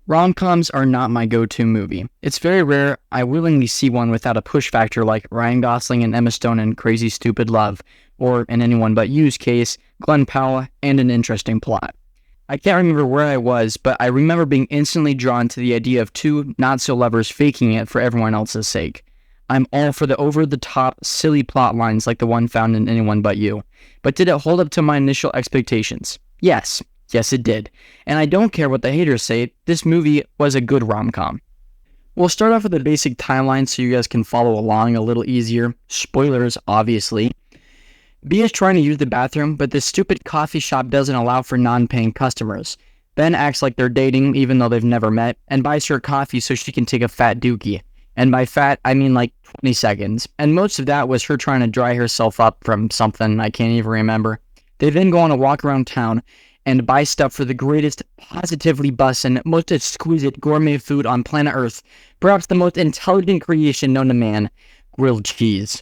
Rom-coms are not my go-to movie. It's very rare I willingly see one without a push factor like Ryan Gosling and Emma Stone in Crazy Stupid Love, or in Anyone But You's case, Glenn Powell, and an interesting plot. I can't remember where I was, but I remember being instantly drawn to the idea of two not-so-lovers faking it for everyone else's sake. I'm all for the over-the-top, silly plot lines like the one found in Anyone But You. But did it hold up to my initial expectations? Yes. Yes, it did. And I don't care what the haters say, this movie was a good rom-com. We'll start off with a basic timeline so you guys can follow along a little easier. Spoilers, obviously. B is trying to use the bathroom, but this stupid coffee shop doesn't allow for non-paying customers. Ben acts like they're dating, even though they've never met, and buys her coffee so she can take a fat dookie. And by fat, I mean like 20 seconds. And most of that was her trying to dry herself up from something I can't even remember. They then go on a walk around town and buy stuff for the greatest, positively bussin', most exquisite gourmet food on planet Earth, perhaps the most intelligent creation known to man, grilled cheese.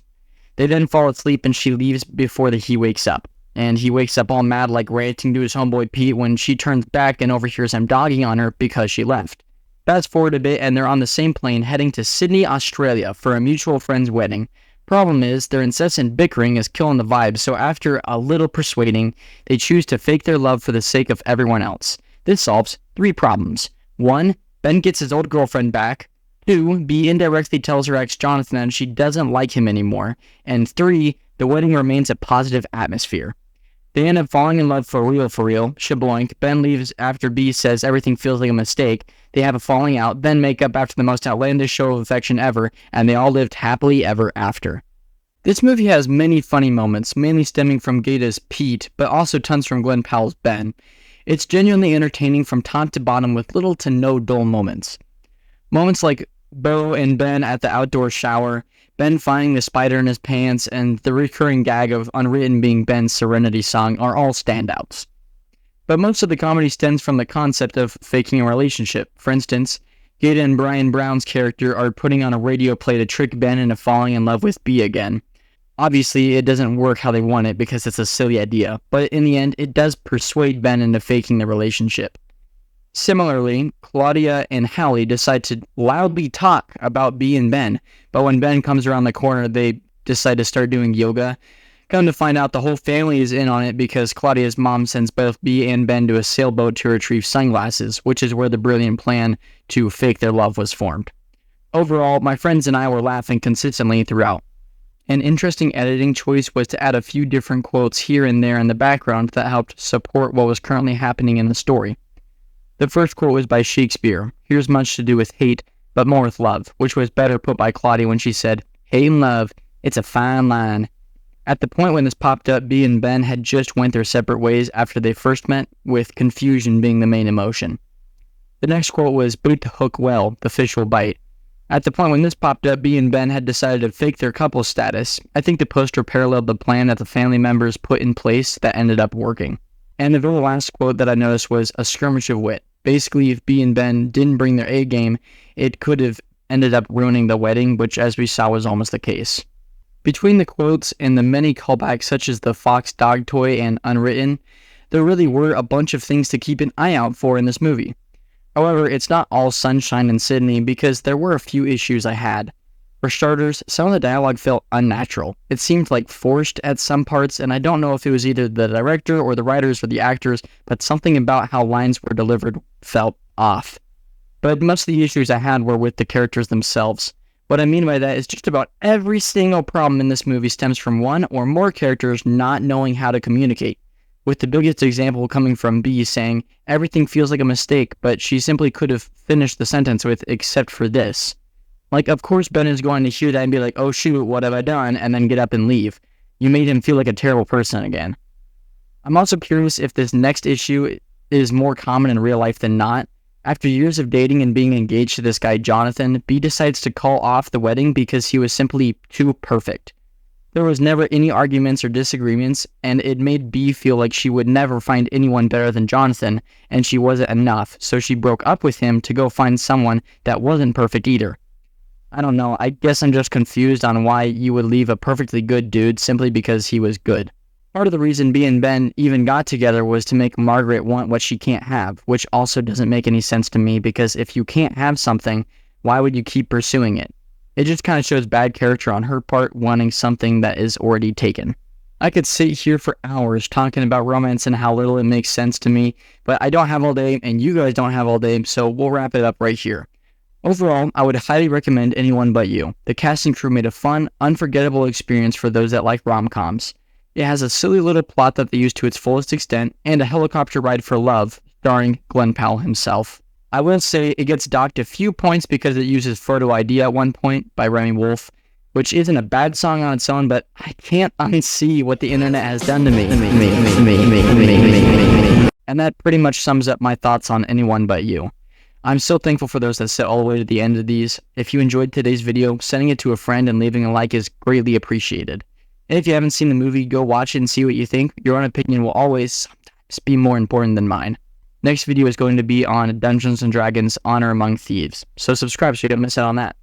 They then fall asleep and she leaves before he wakes up. And he wakes up all mad like ranting to his homeboy Pete when she turns back and overhears him dogging on her because she left. Fast forward a bit and they're on the same plane heading to Sydney, Australia for a mutual friend's wedding. Problem is, their incessant bickering is killing the vibe, so after a little persuading, they choose to fake their love for the sake of everyone else. This solves 3 problems. 1. Ben gets his old girlfriend back. 2. B indirectly tells her ex Jonathan that she doesn't like him anymore. And 3. The wedding remains a positive atmosphere. They end up falling in love for real, shabloink. Ben leaves after B says everything feels like a mistake. They have a falling out, then make up after the most outlandish show of affection ever, and they all lived happily ever after. This movie has many funny moments, mainly stemming from Gata's Pete, but also tons from Glenn Powell's Ben. It's genuinely entertaining from top to bottom with little to no dull moments. Moments like Bo and Ben at the outdoor shower, Ben finding the spider in his pants, and the recurring gag of Unwritten being Ben's Serenity song are all standouts. But most of the comedy stems from the concept of faking a relationship. For instance, Gata and Brian Brown's character are putting on a radio play to trick Ben into falling in love with B again. Obviously, it doesn't work how they want it because it's a silly idea, but in the end, it does persuade Ben into faking the relationship. Similarly, Claudia and Hallie decide to loudly talk about B and Ben, but when Ben comes around the corner, they decide to start doing yoga. Come to find out the whole family is in on it because Claudia's mom sends both B and Ben to a sailboat to retrieve sunglasses, which is where the brilliant plan to fake their love was formed. Overall, my friends and I were laughing consistently throughout. An interesting editing choice was to add a few different quotes here and there in the background that helped support what was currently happening in the story. The first quote was by Shakespeare, "Here's much to do with hate, but more with love," which was better put by Claudia when she said, "Hate and love, it's a fine line." At the point when this popped up, B and Ben had just went their separate ways after they first met, with confusion being the main emotion. The next quote was, "Bait the hook well, the fish will bite." At the point when this popped up, B and Ben had decided to fake their couple status. I think the poster paralleled the plan that the family members put in place that ended up working. And the very last quote that I noticed was a skirmish of wit. Basically, if B and Ben didn't bring their A game, it could have ended up ruining the wedding, which as we saw was almost the case. Between the quotes and the many callbacks such as the Fox dog toy and Unwritten, there really were a bunch of things to keep an eye out for in this movie. However, it's not all sunshine in Sydney because there were a few issues I had. For starters, some of the dialogue felt unnatural. It seemed like forced at some parts, and I don't know if it was either the director or the writers or the actors, but something about how lines were delivered felt off. But most of the issues I had were with the characters themselves. What I mean by that is just about every single problem in this movie stems from one or more characters not knowing how to communicate, with the biggest example coming from B saying, "Everything feels like a mistake," but she simply could have finished the sentence with, "except for this." Like, of course Ben is going to hear that and be like, "Oh shoot, what have I done?" and then get up and leave. You made him feel like a terrible person again. I'm also curious if this next issue is more common in real life than not. After years of dating and being engaged to this guy Jonathan, B decides to call off the wedding because he was simply too perfect. There was never any arguments or disagreements, and it made B feel like she would never find anyone better than Jonathan, and she wasn't enough, so she broke up with him to go find someone that wasn't perfect either. I don't know, I guess I'm just confused on why you would leave a perfectly good dude simply because he was good. Part of the reason B and Ben even got together was to make Margaret want what she can't have, which also doesn't make any sense to me because if you can't have something, why would you keep pursuing it? It just kind of shows bad character on her part wanting something that is already taken. I could sit here for hours talking about romance and how little it makes sense to me, but I don't have all day and you guys don't have all day, so we'll wrap it up right here. Overall, I would highly recommend Anyone But You. The cast and crew made a fun, unforgettable experience for those that like rom-coms. It has a silly little plot that they use to its fullest extent, and a helicopter ride for love, starring Glen Powell himself. I will say it gets docked a few points because it uses Photo ID at one point by Remy Wolf, which isn't a bad song on its own, but I can't unsee what the internet has done to me. And that pretty much sums up my thoughts on Anyone But You. I'm so thankful for those that sit all the way to the end of these. If you enjoyed today's video, sending it to a friend and leaving a like is greatly appreciated. And if you haven't seen the movie, go watch it and see what you think. Your own opinion will always sometimes be more important than mine. Next video is going to be on Dungeons & Dragons Honor Among Thieves, so subscribe so you don't miss out on that.